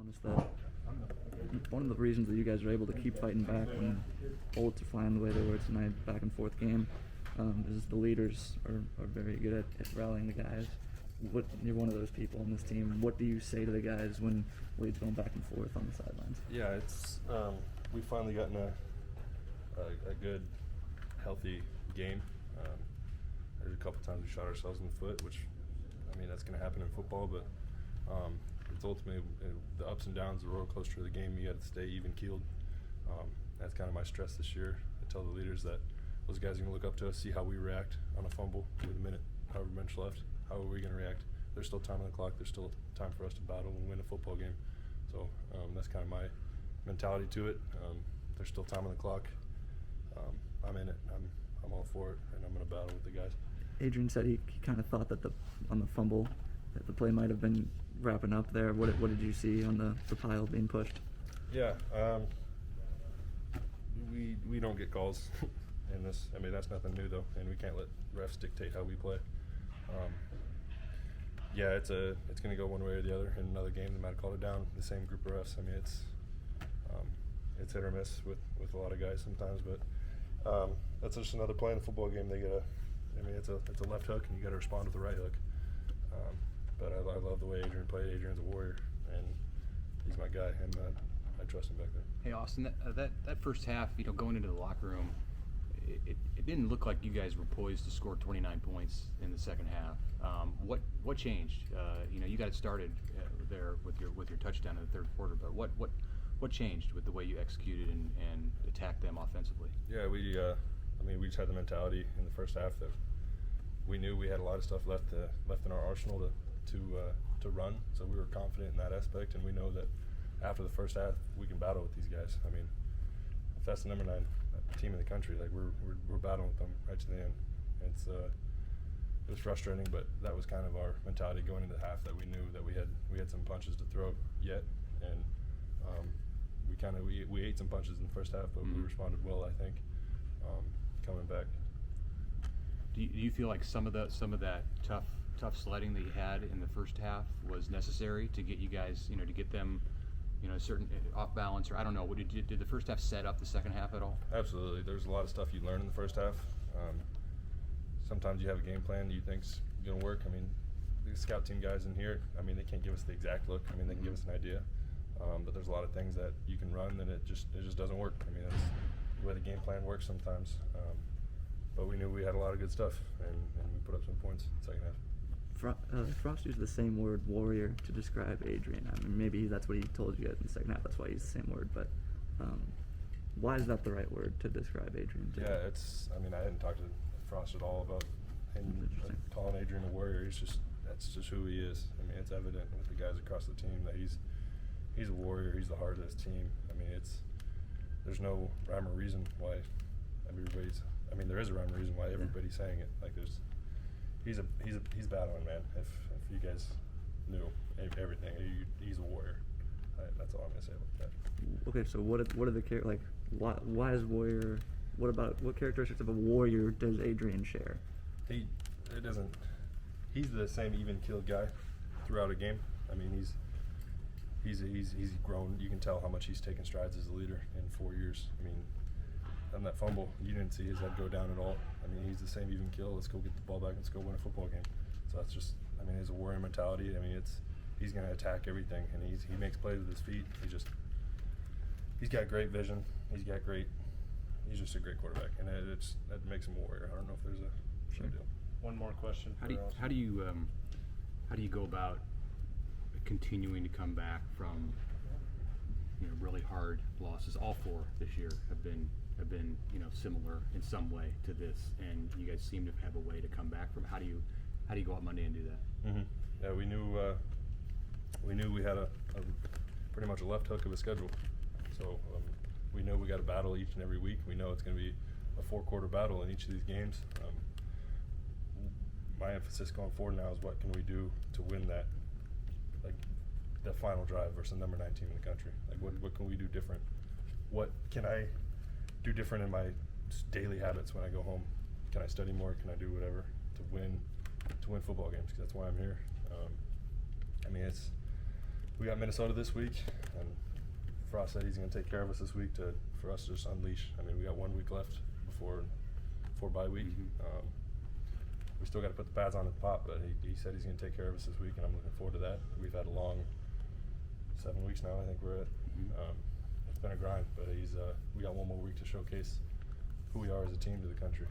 noticed that one of the reasons that you guys are able to keep fighting back when bullets are flying the way they were tonight, back and forth game, is the leaders are very good at rallying the guys. You're one of those people on this team. What do you say to the guys when Wade's going back and forth on the sidelines? Yeah, it's we've finally gotten a good, healthy game. There's a couple times we shot ourselves in the foot, which, I mean, that's going to happen in football, but it's ultimately the ups and downs, the roller coaster of the game. You got to stay even-keeled. That's kind of my stress this year. I tell the leaders that those guys are going to look up to us, see how we react on a fumble with a minute, however much left. How are we going to react? There's still time on the clock. There's still time for us to battle and win a football game. So that's kind of my mentality to it. There's still time on the clock. I'm in it. I'm all for it, and I'm going to battle with the guys. Adrian said he kind of thought that on the fumble that the play might have been wrapping up there. What did you see on the pile being pushed? Yeah, we don't get calls in this. I mean, that's nothing new though, and we can't let refs dictate how we play. Yeah, it's going to go one way or the other. In another game, they might have called it down. The same group of refs. I mean, it's hit or miss with a lot of guys sometimes, but that's just another play in the football game. I mean, it's a left hook, and you got to respond with the right hook. But I love the way Adrian played. Adrian's a warrior, and he's my guy, and I trust him back there. Hey, Austin, that first half, going into the locker room, it didn't look like you guys were poised to score 29 points in the second half. What changed? You got it started there with your touchdown in the third quarter, but what changed with the way you executed and attacked them offensively? Yeah, we just had the mentality in the first half that we knew we had a lot of stuff left in our arsenal to run, so we were confident in that aspect, and we know that after the first half we can battle with these guys. I mean, if that's the number 9 team in the country, like we're battling with them right to the end. And it was frustrating, but that was kind of our mentality going into the half, that we knew that we had some punches to throw yet, and we ate some punches in the first half, but we responded well, I think, coming back. Do you feel like some of that tough sledding that you had in the first half was necessary to get you guys, to get them, a certain off balance, or I don't know? Did the first half set up the second half at all? Absolutely. There's a lot of stuff you learn in the first half. Sometimes you have a game plan that you think's going to work. I mean, the scout team guys in here, I mean, they can't give us the exact look. I mean, they can give us an idea, but there's a lot of things that you can run, and it just doesn't work. I mean, that's the way the game plan works sometimes. But we knew we had a lot of good stuff, and we put up some points in the second half. Frost used the same word, warrior, to describe Adrian. I mean, maybe that's what he told you guys in the second half. That's why he used the same word. But why is that the right word to describe Adrian? Yeah, I mean, I hadn't talked to Frost at all about him calling Adrian a warrior. That's just who he is. I mean, it's evident with the guys across the team that he's a warrior. He's the heart of this team. I mean, there's no rhyme or reason why everybody's. I mean, there is a rhyme or reason why everybody's saying it. Like, he's battling, man. If you guys knew everything, he's a warrior. That's all I'm gonna say about that. Okay, so what are the why is warrior? What characteristics of a warrior does Adrian share? He's the same even-keeled guy throughout a game. I mean, he's grown. You can tell how much he's taken strides as a leader in 4 years. I mean, on that fumble, you didn't see his head go down at all. I mean, he's the same even keel. Let's go get the ball back. Let's go win a football game. So that's just, I mean, he's a warrior mentality. I mean, he's going to attack everything, and he makes plays with his feet. He's got great vision. He's just a great quarterback, and that makes him a warrior. I don't know if there's a deal. One more question. How do you go about continuing to come back from really hard losses? All 4 this year have been similar in some way to this, and you guys seem to have a way to come back from. How do you go out Monday and do that? Mm-hmm. Yeah, we knew we had a pretty much a left hook of a schedule, so we know we got to battle each and every week. We know it's going to be a 4-quarter battle in each of these games. My emphasis going forward now is what can we do to win that final drive versus the number 9 team in the country. Like, what can we do different? What can I do different in my daily habits when I go home? Can I study more? Can I do whatever to win football games? Because that's why I'm here. I mean, we got Minnesota this week, and Frost said he's going to take care of us this week for us to just unleash. I mean, we got 1 week left before bye week. Mm-hmm. We still got to put the pads on at the pop, but he said he's going to take care of us this week, and I'm looking forward to that. We've had a long 7 weeks now, I think we're at. Mm-hmm. It's been a grind, but we got 1 more week to showcase who we are as a team to the country.